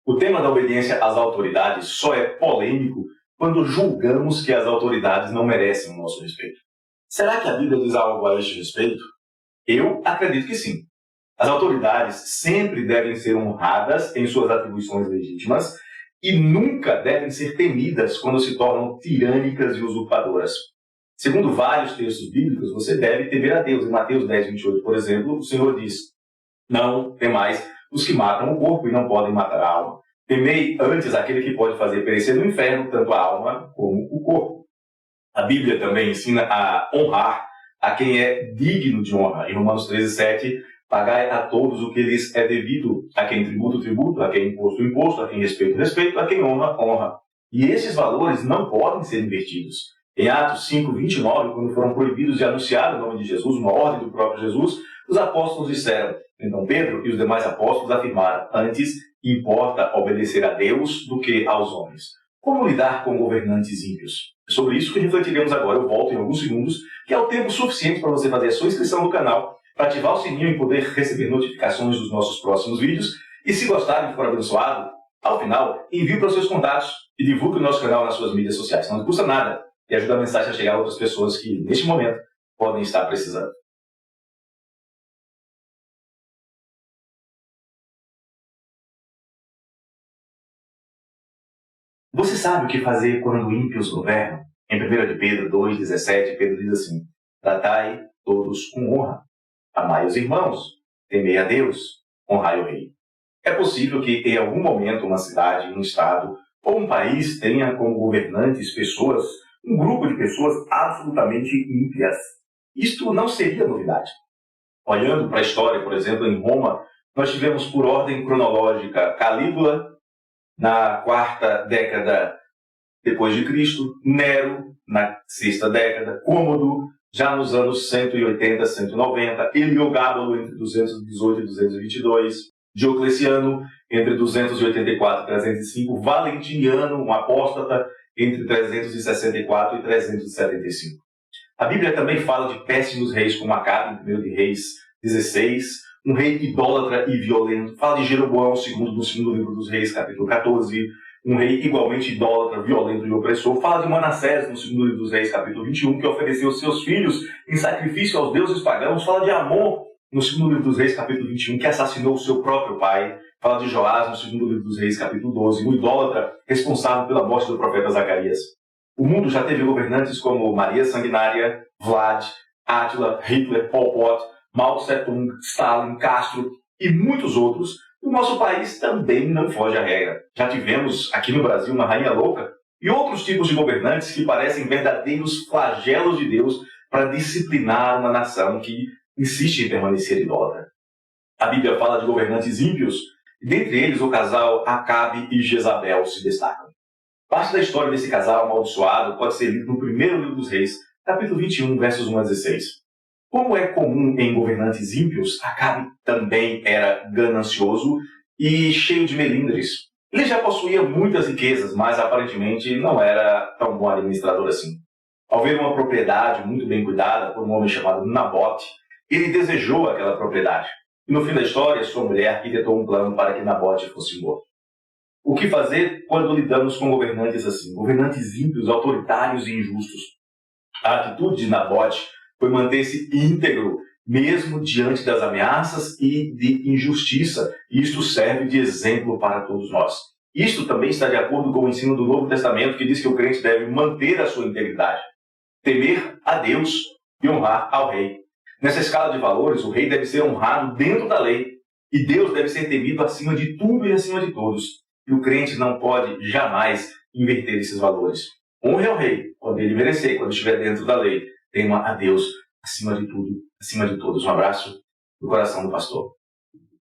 O tema da obediência às autoridades só é polêmico quando julgamos que as autoridades não merecem o nosso respeito. Será que a Bíblia diz algo a este respeito? Eu acredito que sim. As autoridades sempre devem ser honradas em suas atribuições legítimas e nunca devem ser temidas quando se tornam tirânicas e usurpadoras. Segundo vários textos bíblicos, você deve temer a Deus. Em Mateus 10:28, por exemplo, o Senhor diz: não temais os que matam o corpo e não podem matar a alma. Temei antes aquele que pode fazer perecer no inferno tanto a alma como o corpo. A Bíblia também ensina a honrar a quem é digno de honra. Em Romanos 13:7, pagai a todos o que lhes é devido, a quem tributo, tributo, a quem imposto, imposto, a quem respeito, respeito, a quem honra, honra. E esses valores não podem ser invertidos. Em Atos 5:29, quando foram proibidos de anunciar o nome de Jesus, uma ordem do próprio Jesus, os apóstolos disseram, então Pedro e os demais apóstolos afirmaram, antes importa obedecer a Deus do que aos homens. Como lidar com governantes ímpios? É sobre isso que refletiremos agora. Eu volto em alguns segundos, que é o tempo suficiente para você fazer a sua inscrição no canal, para ativar o sininho e poder receber notificações dos nossos próximos vídeos. E se gostar e for abençoado, ao final, envie para os seus contatos e divulgue o nosso canal nas suas mídias sociais. Não custa nada e ajuda a mensagem a chegar a outras pessoas que, neste momento, podem estar precisando. Você sabe o que fazer quando ímpios governam? Em 1 de Pedro 2:17, Pedro diz assim: tratai todos com honra, amai os irmãos, temei a Deus, honrai o rei. É possível que em algum momento uma cidade, um estado ou um país tenha como governantes pessoas, um grupo de pessoas absolutamente ímpias. Isto não seria novidade. Olhando para a história, por exemplo, em Roma, nós tivemos por ordem cronológica Calígula, na 4ª década depois de Cristo, Nero, na 6ª década, Cômodo, já nos anos 180, 190, Heliogábalo, entre 218 e 222, Diocleciano, entre 284 e 305, Valentiniano, um apóstata, entre 364 e 375. A Bíblia também fala de péssimos reis como Acabe, em 1 de Reis 16, um rei idólatra e violento. Fala de Jeroboão, no segundo livro dos Reis, capítulo 14, um rei igualmente idólatra, violento e opressor. Fala de Manassés, no segundo livro dos Reis, capítulo 21, que ofereceu seus filhos em sacrifício aos deuses pagãos. Fala de Amon, no segundo livro dos Reis, capítulo 21, que assassinou o seu próprio pai. Fala de Joás, no segundo livro dos Reis, capítulo 12, um idólatra responsável pela morte do profeta Zacarias. O mundo já teve governantes como Maria Sanguinária, Vlad, Átila, Hitler, Pol Pot, Mao Tse-tung, Stalin, Castro e muitos outros. O nosso país também não foge à regra. Já tivemos aqui no Brasil uma rainha louca e outros tipos de governantes que parecem verdadeiros flagelos de Deus para disciplinar uma nação que insiste em permanecer idólatra. A Bíblia fala de governantes ímpios e dentre eles o casal Acabe e Jezabel se destacam. Parte da história desse casal amaldiçoado pode ser lido no primeiro livro dos Reis, capítulo 21, versos 1 a 16. Como é comum em governantes ímpios, Acabe também era ganancioso e cheio de melindres. Ele já possuía muitas riquezas, mas aparentemente não era tão bom administrador assim. Ao ver uma propriedade muito bem cuidada por um homem chamado Nabote, ele desejou aquela propriedade. E no fim da história, sua mulher arquitetou um plano para que Nabote fosse morto. O que fazer quando lidamos com governantes assim? Governantes ímpios, autoritários e injustos. A atitude de Nabote foi manter-se íntegro, mesmo diante das ameaças e de injustiça. E isto serve de exemplo para todos nós. Isto também está de acordo com o ensino do Novo Testamento, que diz que o crente deve manter a sua integridade, temer a Deus e honrar ao rei. Nessa escala de valores, o rei deve ser honrado dentro da lei, e Deus deve ser temido acima de tudo e acima de todos. E o crente não pode jamais inverter esses valores. Honre ao rei quando ele merecer, quando estiver dentro da lei. Tema a Deus acima de tudo, acima de todos. Um abraço do coração do pastor.